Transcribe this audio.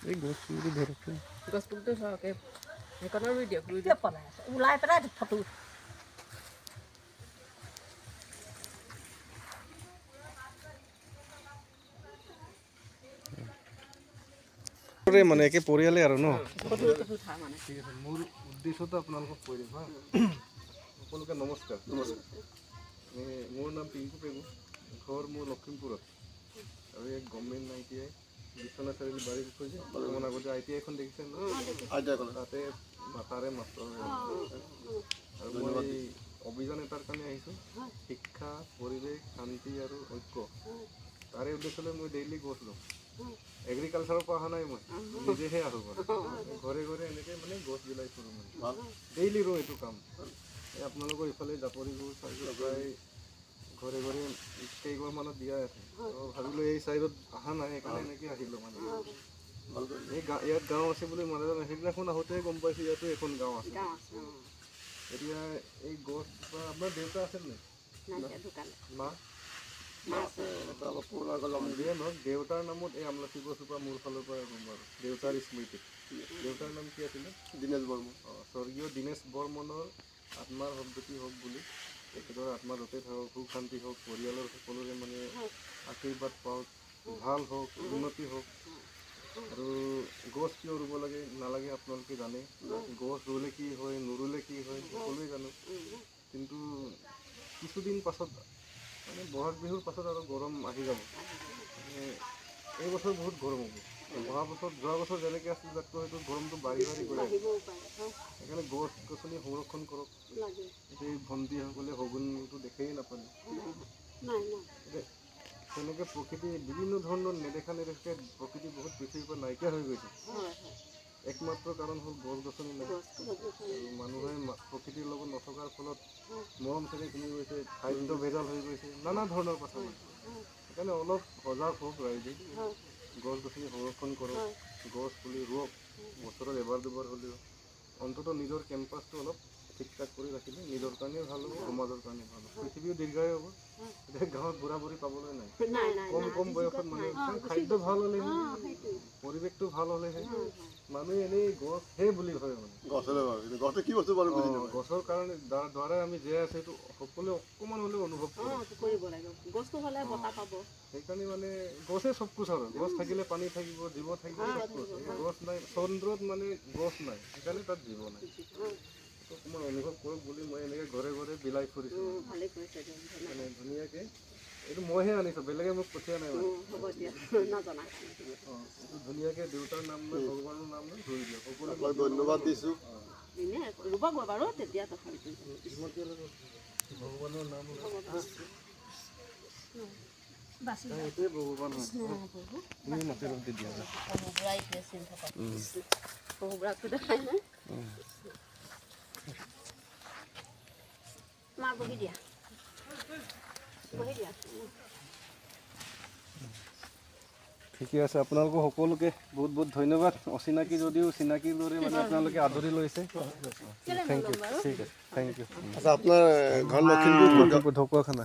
এই গছপুলিটো ধৰক গছপুলিটো ধৰক সেইকণৰ ৰুই দিয়ক ওলাই পেলাই ফটো মানে একে পৰিয়ালে আৰু ন ঠিক আছে মোৰ উদ্দেশ্যটো আপোনালোকক কৈ দিম হা সকলোকে নমস্কাৰ মোৰ নাম পিংকু পেগু ঘৰ মোৰ লখিমপুৰত আৰু এক গভৰ্ণমেণ্ট ITI বিশ্বনাথ চাৰিআলি বাৰীৰ বিষয়ে যে অলপমান আগতে ITI এখন দেখিছে ন তাতে তাৰে মাত্ৰ আৰু মই অভিযান এটাৰ কাৰণে আহিছোঁ শিক্ষা পৰিৱেশ শান্তি আৰু ঐক্য তাৰে উদ্দেশ্যলৈ মই ডেইলি গছ লওঁ এগ্ৰিকালচাৰৰ পৰা অহা নাই মই নিজেহে আহোঁ ঘৰে ঘৰে এনেকৈ মানে গছ জ্বলাই ফুৰোঁ মানে ডেইলি ৰোওঁ এইটো কাম আপোনালোকৰ ইফালে জাপৰিবোৰ চাইডত প্ৰায় ঘৰে ঘৰে কেইঘৰমানত দিয়া আছে ভাবিলোঁ এই চাইডত অহা নাই সেইকাৰণে এনেকৈ আহিলোঁ মানে এই ইয়াত গাঁও আছে বুলি মানে সেইদিনাখন আহোঁতে গম পাইছোঁ ইয়াতো এখন গাঁও আছে এতিয়া এই গছ বা আপোনাৰ দেউতা আছে নাই মা দেউতাৰ নামত এই আমলখি গছজোপা মোৰ ফালৰ পৰা গম পালোঁ দেউতাৰ স্মৃতিত দেউতাৰ নাম কি আছিলে দীনেশ বৰ্মন স্বৰ্গীয় দীনেশ বৰ্মনৰ আত্মাৰ সদ্গতি হওক বুলি তেখেতৰ আত্মা য'তে থাকক সুখ শান্তি হওক পৰিয়ালৰ সকলোৰে মানে আশীৰ্বাদ পাওক ভাল হওক উন্নতি হওক আৰু গছ কিয় ৰুব লাগে নালাগে আপোনালোকে জানে গছ ৰুলে কি হয় নুৰুলে কি হয় সকলোৱে জানো কিন্তু কিছুদিন পাছত মানে বহাগ বিহুৰ পাছত আৰু গৰম আহি যাব এই বছৰ বহুত গৰম হ'ব যোৱা বছৰ যেনেকৈ আছিল তাতকৈ হয়তো গৰমটো বাঢ়ি বাঢ়ি গৈ আছে সেইকাৰণে গছ গছনি সংৰক্ষণ কৰক এই ভণ্টিসকলে শগুনটো দেখেই নাপালে তেনেকৈ প্ৰকৃতি বিভিন্ন ধৰণৰ নেদেখা প্ৰকৃতি বহুত পৃথিৱীৰ পৰা নাইকিয়া হৈ গৈছে একমাত্ৰ কাৰণ হ'ল গছ গছনি নাই আৰু মানুহে প্ৰকৃতিৰ লগত নথকাৰ ফলত মৰম চেনেহ কমি গৈছে খাদ্য ভেজাল হৈ গৈছে নানা ধৰণৰ কথা সেইকাৰণে অলপ সজাগ হওক ৰাইজে গছ গছনি সংৰক্ষণ কৰক গছ পুলি ৰুৱক বছৰত এবাৰ দুবাৰ হ'লেও অন্ততঃ নিজৰ কেম্পাছটো অলপ ঠিক ঠাক কৰি ৰাখিলে নিজৰ কাৰণে ভাল হ'ব সমাজৰ কাৰণে ভাল হ'ব পৃথিৱীও দীৰ্ঘায়ু হ'ব এতিয়া গাঁৱত বুঢ়া বুঢ়ী পাবলৈ নাই কম বয়সত মানুহে খাদ্য ভাল হ'লেহে পৰিৱেশটো ভাল হ'লেহে মানুহে এনেই গছহে বুলি ভাবে মানে গছৰ কাৰণে দ্বাৰাই আমি জীয়াই আছো এইটো সকলোৱে অকণমান হ'লেও অনুভৱ কৰিব সেইকাৰণে মানে গছে চব কুছ আৰু গছ থাকিলে পানী থাকিব জীৱ থাকিব গছ নাই চন্দ্ৰত মানে গছ নাই সেইকাৰণে তাত জীৱ নাই অকণমান অনুভৱ কৰক বুলি মই এনেকৈ ঘৰে ঘৰে বিলাই ফুৰিছোঁ মানে ধুনীয়াকৈ এইটো মইহে আনিছোঁ বেলেগে মোক পঠিওৱা নাই মানে এইটো ধুনীয়াকৈ দেউতাৰ নাম লৈ ভগৱানৰ নাম লৈ ধৰি দিয়ক সকলোকে ধন্যবাদ দিছোঁ ভগৱানৰ নাম এইটোৱে ভগৱান হয় মাটি ৰ'দ দিয়া ঠিকে আছে আপোনালোকক সকলোকে বহুত বহুত ধন্যবাদ অচিনাকি যদিও চিনাকিৰ দৰে মানে আপোনালোকে আদৰি লৈছে থেংক ইউ ঠিক আছে থেংক ইউ আচ্ছা আপোনাৰ ঘৰ লখিমপুৰ ঢকুৱাখানা